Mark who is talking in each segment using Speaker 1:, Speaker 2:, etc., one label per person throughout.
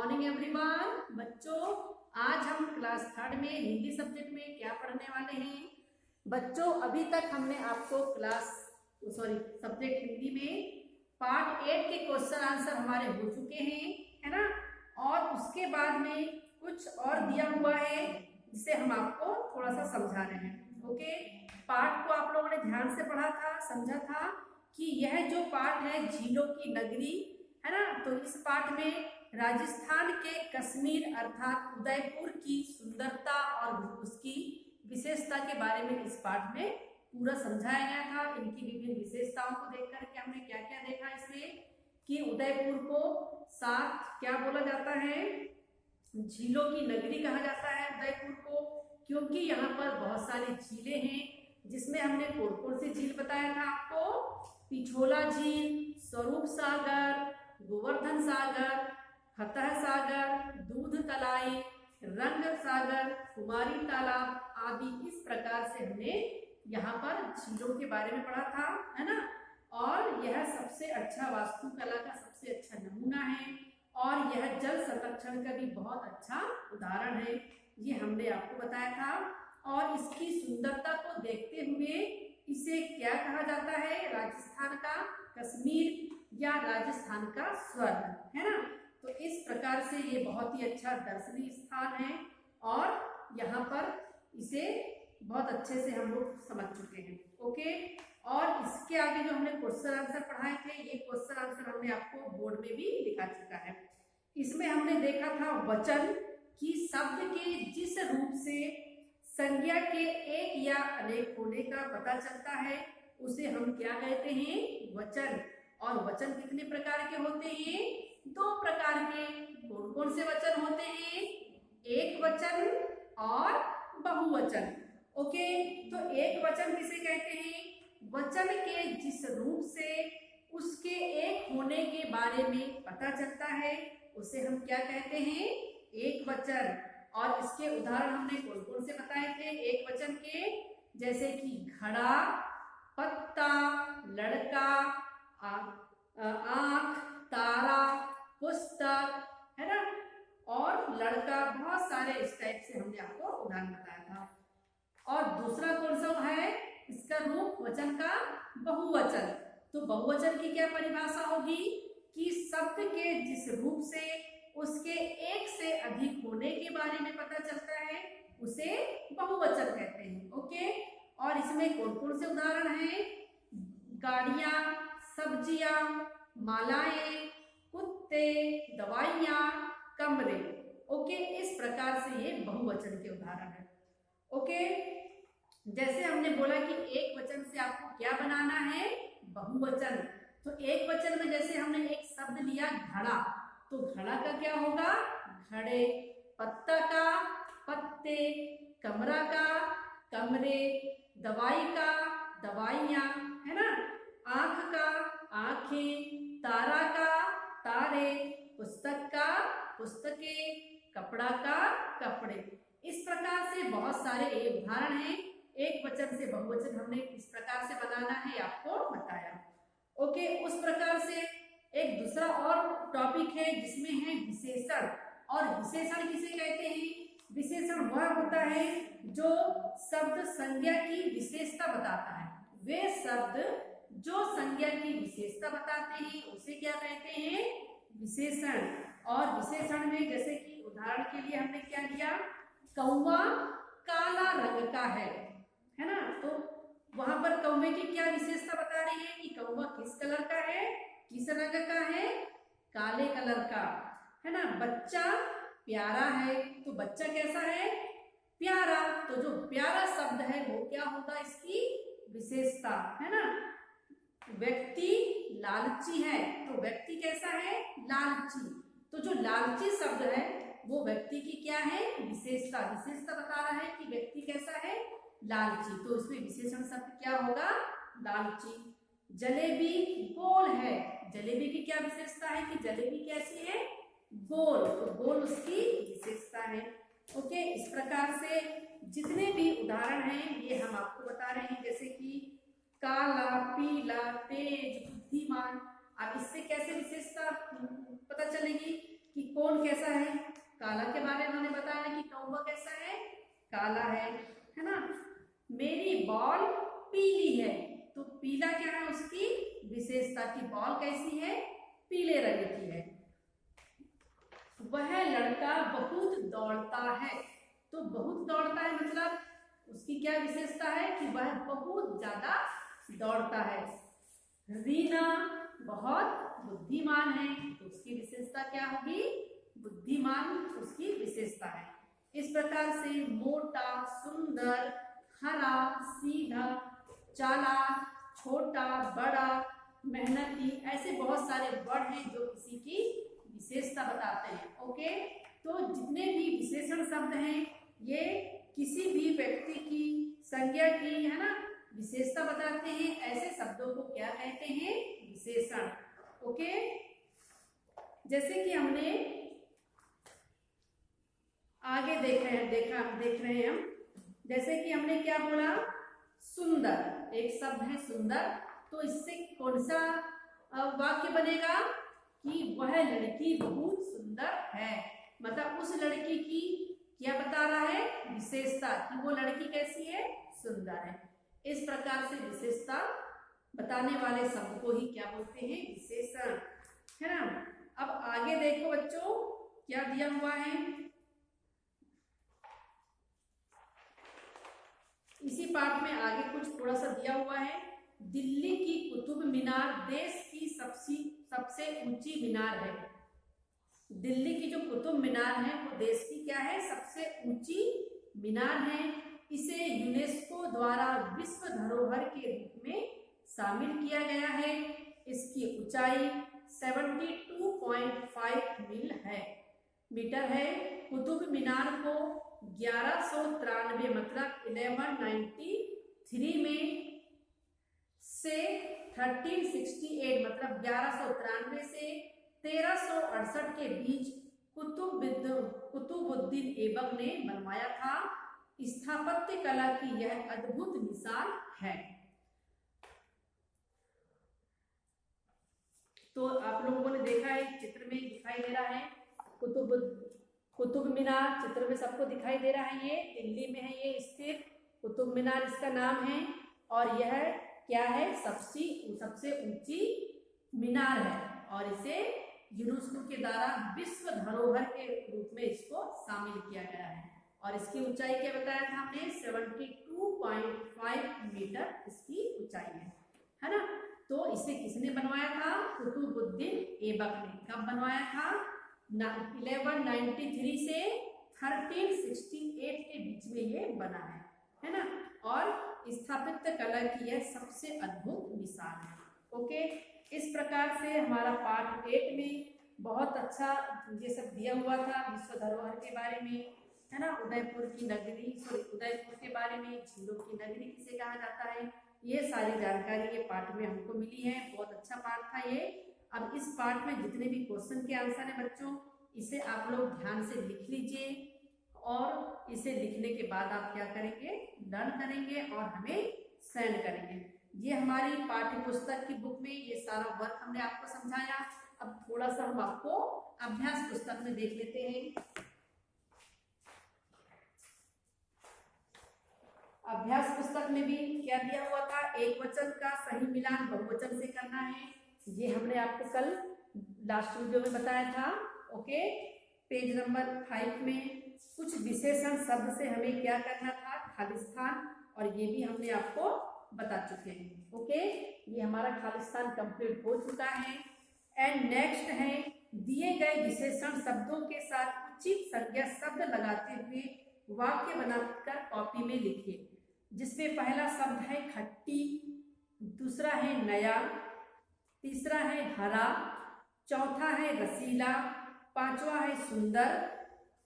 Speaker 1: Morning everyone. बच्चों, आज हम क्लास थर्ड में हिंदी सब्जेक्ट में क्या पढ़ने वाले हैं। बच्चों, अभी तक हमने आपको सब्जेक्ट हिंदी में पार्ट 8 के क्वेश्चन आंसर हमारे हो चुके हैं, है ना। और उसके बाद में कुछ और दिया हुआ है जिसे हम आपको थोड़ा सा समझा रहे हैं। ओके, पार्ट को आप लोगों ने ध्यान से पढ़ा था, समझा था कि यह जो पार्ट है झीलों की नगरी, है ना। तो इस पाठ में राजस्थान के कश्मीर अर्थात उदयपुर की सुंदरता और उसकी विशेषता के बारे में इस पाठ में पूरा समझाया गया था। इनकी विभिन्न विशेषताओं को देख करके हमने क्या क्या देखा इसमें कि उदयपुर को साथ क्या बोला जाता है, झीलों की नगरी कहा जाता है उदयपुर को, क्योंकि यहाँ पर बहुत सारी झीलें हैं, जिसमें हमने कौन सी झील बताया था आपको, पिछोला झील, स्वरूप सागर, गोवर्धन सागर, फतह सागर, दूध तलाई, रंग सागर, कुमारी तालाब आदि। इस प्रकार से हमने यहाँ पर झीलों के बारे में पढ़ा था, है ना। और यह सबसे अच्छा वास्तुकला का सबसे अच्छा नमूना है और यह जल संरक्षण का भी बहुत अच्छा उदाहरण है, ये हमने आपको बताया था। और इसकी सुंदरता को देखते हुए इसे क्या कहा जाता है, राजस्थान का कश्मीर या राजस्थान का स्वर्ग, है ना। तो इस प्रकार से ये बहुत ही अच्छा दर्शनीय स्थान है और यहाँ पर इसे बहुत अच्छे से हम लोग समझ चुके हैं। ओके, और इसके आगे जो हमने क्वेश्चन आंसर पढ़ाए थे, ये क्वेश्चन आंसर हमने आपको बोर्ड में भी दिखा चुका है। इसमें हमने देखा था वचन कि शब्द के जिस रूप से संज्ञा के एक या अनेक होने का पता चलता है उसे हम क्या कहते हैं, वचन। और वचन कितने प्रकार के होते हैं, 2 प्रकार के। कौन कौन से वचन होते हैं, एक वचन और बहुवचन। ओके, तो एक वचन किसे कहते हैं, वचन के जिस रूप से उसके एक होने के बारे में पता चलता है उसे हम क्या कहते हैं, एक वचन। और इसके उदाहरण हमने कौन कौन से बताए थे एक वचन के, जैसे कि घड़ा, पत्ता, लड़का, आंख, तारा, पुस्तक, है ना। और लड़का, बहुत सारे इस टाइप से हमने आपको उदाहरण बताया था। और दूसरा कौन सा है, इसका रूप वचन का बहुवचन। तो बहुवचन की क्या परिभाषा होगी कि शब्द के जिस रूप से उसके एक से अधिक होने के बारे में पता चलता है उसे बहुवचन कहते हैं। ओके, और इसमें कौन कौन से उदाहरण हैं, गाड़ियां, सब्जियां, मालाएं, कुत्ते, दवाइयां, कमरे। ओके, इस प्रकार से ये बहुवचन के उदाहरण है। ओके, जैसे हमने बोला कि एक वचन से आपको क्या बनाना है, बहुवचन। तो एक वचन में जैसे हमने एक शब्द लिया घड़ा, तो घड़ा का क्या होगा, घड़े, पत्ता का, पत्ते, कमरा का, कमरे, दवाई का, दवाइयां, है ना, आंख का, आंखें, तारा का, तारे, पुस्तक का, पुस्तकें, कपड़ा का, कपड़े। इस प्रकार से बहुत सारे उदाहरण हैं। एक वचन से बहुवचन हमने किस प्रकार से बनाना है आपको बताया। ओके, उस प्रकार से एक दूसरा और टॉपिक है जिसमें है विशेषण। और विशेषण किसे कहते हैं, विशेषण वह होता है जो शब्द संज्ञा की विशेषता बताता है। वे शब्द जो संज्ञा की विशेषता बताते हैं उसे क्या कहते हैं, विशेषण। और विशेषण में जैसे कि उदाहरण के लिए हमने क्या लिया, कौवा काला रंग का है ना। तो वहां पर कौवे की क्या विशेषता बता रही है कि कौवा किस कलर का है, किस रंग का है, काले कलर का, है ना। बच्चा प्यारा है, तो बच्चा कैसा है, प्यारा। तो जो प्यारा शब्द है वो क्या होगा, इसकी विशेषता, है ना। व्यक्ति लालची है, तो व्यक्ति कैसा है, लालची। तो जो लालची शब्द है वो व्यक्ति की क्या है, विशेषता। विशेषता बता रहा है कि व्यक्ति कैसा है, लालची। तो इसमें विशेषण शब्द क्या होगा, लालची। जलेबी गोल है, जलेबी की क्या विशेषता है कि जलेबी कैसी है, गोल। तो गोल उसकी विशेषता है। ओके, इस प्रकार से जितने भी उदाहरण हैं ये हम आपको बता रहे हैं, जैसे कि काला, पीला, तेज, बुद्धिमान। अब इससे कैसे विशेषता पता चलेगी कि कौन कैसा है, काला के बारे में उन्होंने बताया कि कौवा कैसा है, काला है ना। मेरी बॉल पीली है, तो पीला क्या है उसकी विशेषता की बॉल कैसी है, पीले रंग की है। वह लड़का बहुत दौड़ता है, तो बहुत दौड़ता है मतलब उसकी क्या विशेषता है कि वह बहुत ज्यादा दौड़ता है। रीना बहुत बुद्धिमान है, तो उसकी विशेषता क्या होगी, बुद्धिमान उसकी विशेषता है। इस प्रकार से मोटा, सुंदर, हरा, सीधा, चालाक, छोटा, बड़ा, मेहनती, ऐसे बहुत सारे वर्ड हैं जो किसी की विशेषता बताते हैं। ओके, तो जितने भी विशेषण शब्द हैं ये किसी भी व्यक्ति की, संज्ञा की, है ना, विशेषता बताते हैं। ऐसे शब्दों को क्या कहते हैं, विशेषण। ओके, जैसे कि हमने आगे देख रहे हैं हम, जैसे कि हमने क्या बोला, सुंदर, एक शब्द है सुंदर, तो इससे कौन सा वाक्य बनेगा कि वह लड़की बहुत सुंदर है, मतलब उस लड़की की क्या बता रहा है, विशेषता, कि वो लड़की कैसी है, सुंदर है। इस प्रकार से विशेषता बताने वाले शब्द को ही क्या बोलते हैं, विशेषण, है ना। अब आगे देखो बच्चों क्या दिया हुआ है, इसी पाठ में आगे कुछ थोड़ा सा दिया हुआ है। दिल्ली की कुतुब मीनार देश की सबसे ऊंची मीनार है। दिल्ली की जो कुतुब मीनार है वो देश की क्या है, सबसे ऊंची मीनार है। इसे यूनेस्को द्वारा विश्व धरोहर के रूप में शामिल किया गया है। इसकी ऊंचाई 72.5 मीटर है। कुतुब मीनार को 1193 मतलब 1193 में से 1368 मतलब 1193 से 1368 के बीच कुतुबुद्दीन ऐबक ने बनवाया था। स्थापत्य कला की यह अद्भुत मिसाल है। तो आप लोगों ने देखा है, चित्र में दिखाई दे रहा है कुतुब मीनार, चित्र में सबको दिखाई दे रहा है। ये दिल्ली में है ये स्थित कुतुब मीनार इसका नाम है, और यह क्या है, सबसे ऊंची मीनार है, और इसे यूनेस्को के द्वारा विश्व धरोहर के रूप में इसको शामिल किया गया है। और इसकी ऊंचाई क्या बताया था हमने, 72.5 मीटर इसकी ऊंचाई है ना। तो इसे किसने बनवाया था, कुतुबुद्दीन ऐबक ने। कब बनवाया था, 1193 से 1368 के बीच में ये बना है ना। और स्थापत्य कला की यह सबसे अद्भुत मिसाल है। ओके, इस प्रकार से हमारा पार्ट 8 में बहुत अच्छा ये सब दिया हुआ था, विश्व धरोहर के बारे में, है ना, उदयपुर की नगरी, उदयपुर के बारे में, झीलों की नगरी किसे कहा जाता है, ये सारी जानकारी ये पाठ में हमको मिली है। बहुत अच्छा पाठ था ये। अब इस पाठ में जितने भी क्वेश्चन के आंसर है बच्चों, इसे आप लोग ध्यान से लिख लीजिए, और इसे लिखने के बाद आप क्या करेंगे, लर्न करेंगे और हमें सेंड करेंगे। ये हमारी पाठ्य पुस्तक की बुक में ये सारा वर्क हमने आपको समझाया। अब थोड़ा सा हम आपको अभ्यास पुस्तक में देख लेते हैं। अभ्यास पुस्तक में भी क्या दिया हुआ था, एक वचन का सही मिलान बहुवचन से करना है। ये हमने आपको कल लास्ट वीडियो में बताया था। ओके, पेज नंबर 5 में कुछ विशेषण शब्द से हमें क्या करना था, खालिस्तान, और ये भी हमने आपको बता चुके हैं। ओके, ये हमारा खालिस्तान कंप्लीट हो चुका है। एंड नेक्स्ट है, दिए गए विशेषण शब्दों के साथ उचित संज्ञा शब्द लगाते हुए वाक्य बनाकर कॉपी में लिखिए, जिसमें पहला शब्द है खट्टी, दूसरा है नया, तीसरा है हरा, चौथा है रसीला, पांचवा है सुंदर,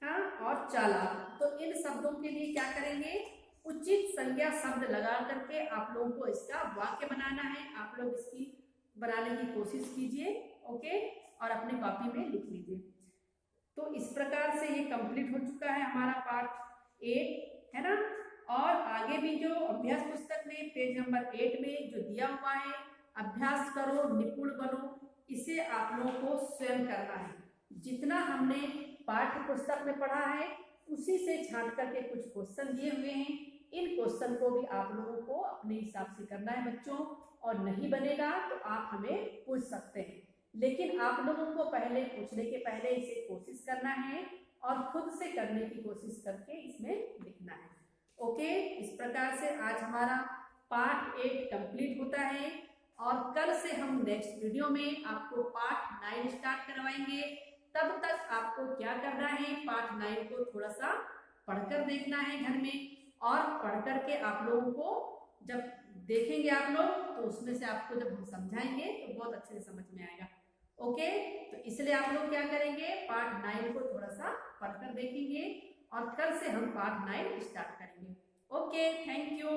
Speaker 1: हाँ, और चालाक। तो इन शब्दों के लिए क्या करेंगे, उचित संज्ञा शब्द लगा करके आप लोगों को इसका वाक्य बनाना है। आप लोग इसकी बनाने की कोशिश कीजिए। ओके, और अपनी कॉपी में लिख लीजिए। तो इस प्रकार से ये कंप्लीट हो चुका है हमारा पार्ट 8, है ना। और आगे भी जो अभ्यास पुस्तक में पेज नंबर 8 में जो दिया हुआ है, अभ्यास करो निपुण बनो, इसे आप लोगों को स्वयं करना है। जितना हमने पाठ्य पुस्तक में पढ़ा है उसी से छांट करके कुछ क्वेश्चन दिए हुए हैं। इन क्वेश्चन को भी आप लोगों को अपने हिसाब से करना है बच्चों, और नहीं बनेगा तो आप हमें पूछ सकते हैं, लेकिन आप लोगों को पहले पूछने के पहले इसे कोशिश करना है और खुद से करने की कोशिश करके इसमें लिखना है। ओके, इस प्रकार से आज हमारा पार्ट 8 कंप्लीट होता है और कल से हम नेक्स्ट वीडियो में आपको पार्ट 9 स्टार्ट करवाएंगे। तब तक आपको क्या करना है, पार्ट 9 को थोड़ा सा पढ़कर देखना है घर में, और पढ़ करके आप लोगों को जब देखेंगे आप लोग तो उसमें से आपको जब हम समझाएंगे तो बहुत अच्छे से समझ में आएगा। ओके, तो इसलिए आप लोग क्या करेंगे, पार्ट 9 को थोड़ा सा पढ़कर देखेंगे और कल से हम पार्ट 9 स्टार्ट करेंगे। Okay, thank you.